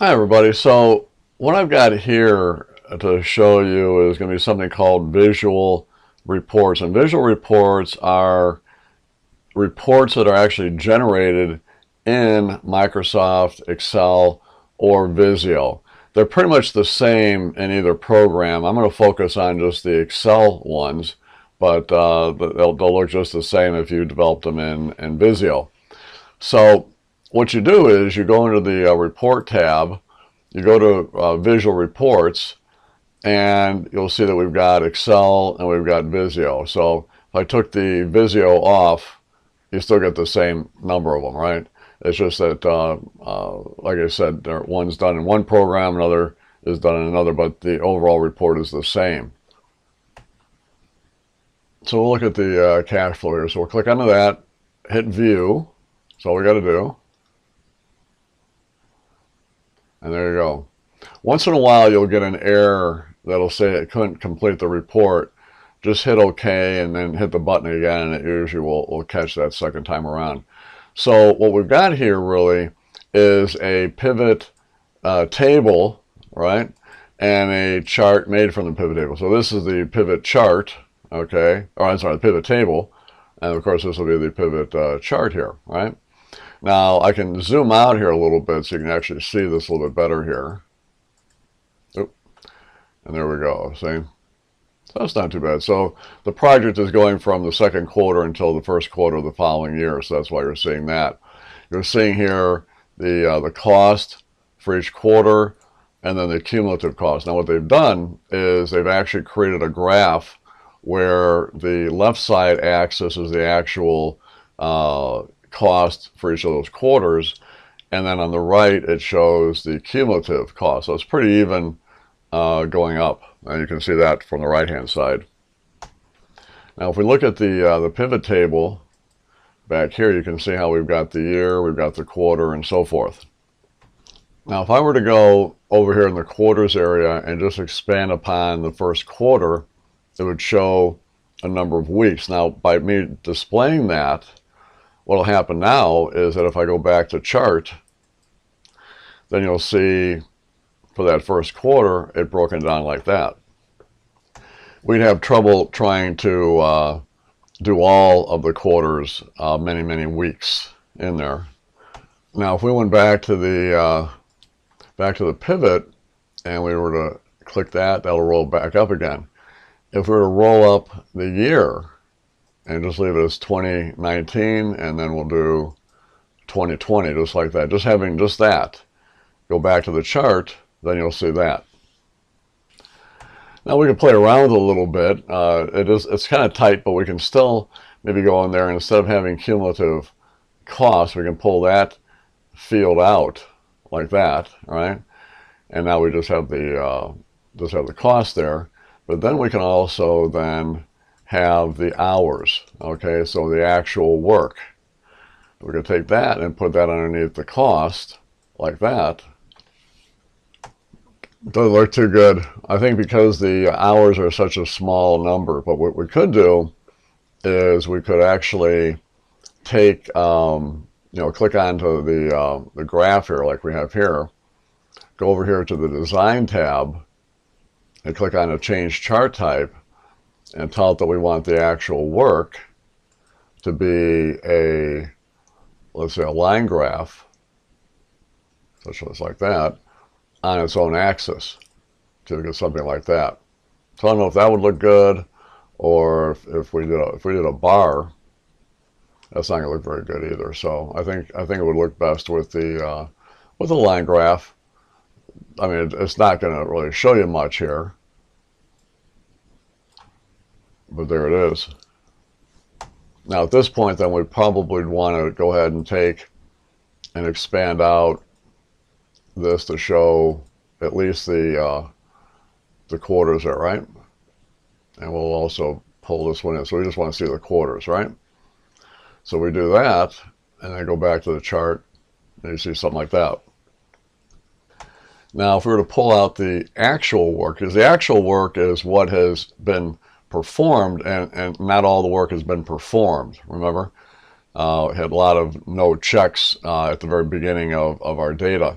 Hi everybody. So what I've got here to show you is going to be something called visual reports. And visual reports are reports that are actually generated in Microsoft Excel or Visio. They're pretty much the same in either program. I'm going to focus on just the Excel ones, but they'll look just the same if you develop them in Visio. So what you do is you go into the Report tab, you go to Visual Reports, and you'll see that we've got Excel and we've got Visio. So if I took the Visio off, you still get the same number of them, right? It's just that, like I said, one's done in one program, another is done in another, but the overall report is the same. So we'll look at the cash flow here. So we'll click onto that, hit View. That's all we got to do. And there you go. Once in a while, you'll get an error that'll say it couldn't complete the report. Just hit OK and then hit the button again, and it usually will catch that second time around. So what we've got here really is a pivot table, right? And a chart made from the pivot table. So this is the pivot chart, okay? Or I'm sorry, the pivot table. And of course, this will be the pivot chart here, right? Now, I can zoom out here a little bit so you can actually see this a little bit better here. Oop. And there we go, see? So that's not too bad. So the project is going from the second quarter until the first quarter of the following year, so that's why you're seeing that. You're seeing here the cost for each quarter and then the cumulative cost. Now what they've done is they've actually created a graph where the left side axis is the actual cost for each of those quarters, and then on the right it shows the cumulative cost. So it's pretty even going up, and you can see that from the right hand side. Now if we look at the pivot table back here, you can see how we've got the year, we've got the quarter, and so forth. Now if I were to go over here in the quarters area and just expand upon the first quarter, it would show a number of weeks. Now by me displaying that, what will happen now is that if I go back to chart, then you'll see for that first quarter, it broken down like that. We'd have trouble trying to do all of the quarters many weeks in there. Now, if we went back to the pivot and we were to click that, that'll roll back up again. If we were to roll up the year and just leave it as 2019, and then we'll do 2020, just like that. Just having just that. Go back to the chart, then you'll see that. Now we can play around with it a little bit. It's kind of tight, but we can still maybe go in there, and instead of having cumulative cost, we can pull that field out like that, right? And now we just have the cost there. But then we can also then have the hours, okay, so the actual work. We can take that and put that underneath the cost, like that. Doesn't look too good, I think, because the hours are such a small number. But what we could do is we could actually take, click onto the graph here, like we have here, go over here to the Design tab, and click on a Change Chart Type, and tell it that we want the actual work to be a, let's say, a line graph, such as like that, on its own axis, to get something like that. So I don't know if that would look good, or if we did a bar, that's not going to look very good either. So I think it would look best with the line graph. I mean, it's not going to really show you much here, but there it is. Now at this point, then we probably want to go ahead and take and expand out this to show at least the quarters there, right? And we'll also pull this one in. So we just want to see the quarters, right? So we do that, and then go back to the chart, and you see something like that. Now, if we were to pull out the actual work, because the actual work is what has been performed, and not all the work has been performed, remember? We had a lot of no checks at the very beginning of our data.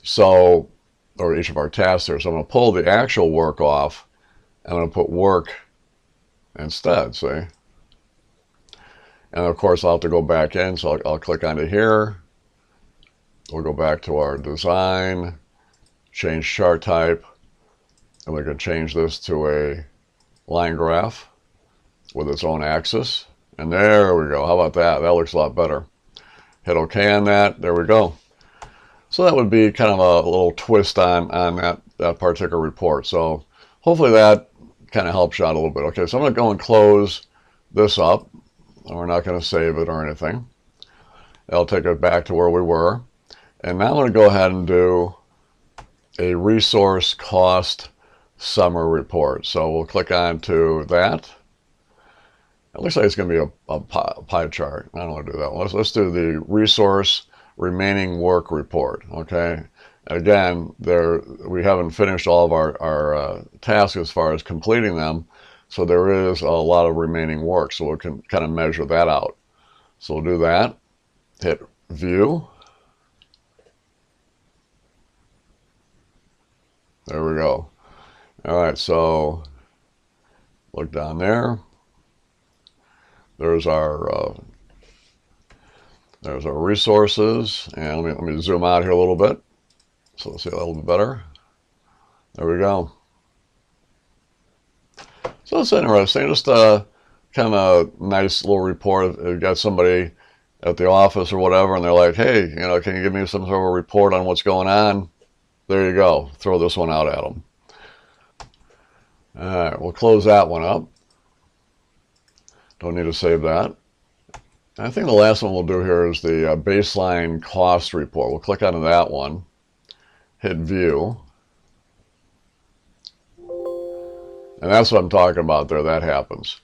So, or each of our tasks there. So I'm going to pull the actual work off. I'm going to put work instead, see? And of course, I'll have to go back in. So I'll click onto here. We'll go back to our design, change chart type, and we can change this to a line graph with its own axis. And there we go. How about that? That looks a lot better. Hit OK on that. There we go. So that would be kind of a little twist on that particular report. So hopefully that kind of helps you out a little bit. Okay, so I'm going to go and close this up. We're not going to save it or anything. That'll take us back to where we were. And now I'm going to go ahead and do a resource cost summary report. So we'll click on to that. It looks like it's going to be a pie chart. I don't want to do that one. Let's do the resource remaining work report. Okay. Again, we haven't finished all of our tasks as far as completing them. So there is a lot of remaining work. So we can kind of measure that out. So we'll do that. Hit view. There we go. All right, so look down there. There's our resources, and let me zoom out here a little bit, so we'll see a little bit better. There we go. So it's interesting, just a kind of nice little report. If you've got somebody at the office or whatever, and they're like, "Hey, can you give me some sort of a report on what's going on?" There you go. Throw this one out at them. All right, we'll close that one up. Don't need to save that. I think the last one we'll do here is the baseline cost report. We'll click onto that one, hit view. And that's what I'm talking about there. That happens.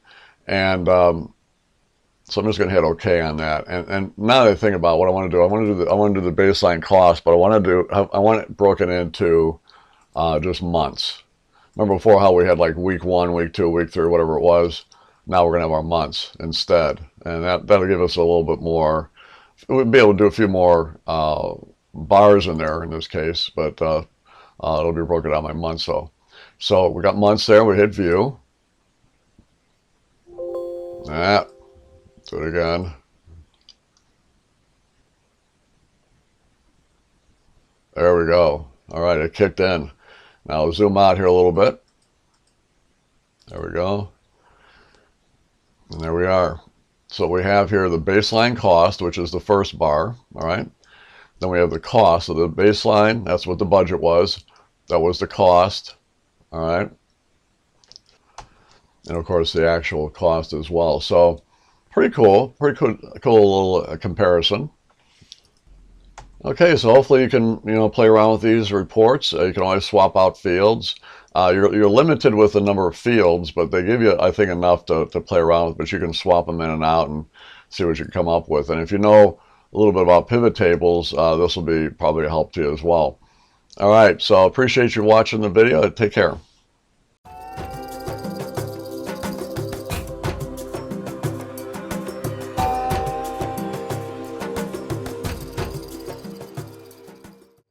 And so I'm just going to hit OK on that. And now that I think about what I want to do, I want to do the baseline cost, but I want it broken into just months. Remember before how we had like week 1, week 2, week 3, whatever it was. Now we're going to have our months instead, and that'll give us a little bit more. We'll be able to do a few more bars in there in this case, but it'll be broken down by months. So we got months there. We hit view. Do it again. There we go. All right, it kicked in. Now I'll zoom out here a little bit. There we go. And there we are. So we have here the baseline cost, which is the first bar, all right? Then we have the cost. So the baseline, that's what the budget was. That was the cost, all right? And of course the actual cost as well. So pretty cool little comparison. Okay, so hopefully you can play around with these reports. You can always swap out fields. You're limited with the number of fields, but they give you, I think, enough to play around with. But you can swap them in and out and see what you can come up with. And if you know a little bit about pivot tables, this will be probably a help to you as well. All right, so appreciate you watching the video. Take care.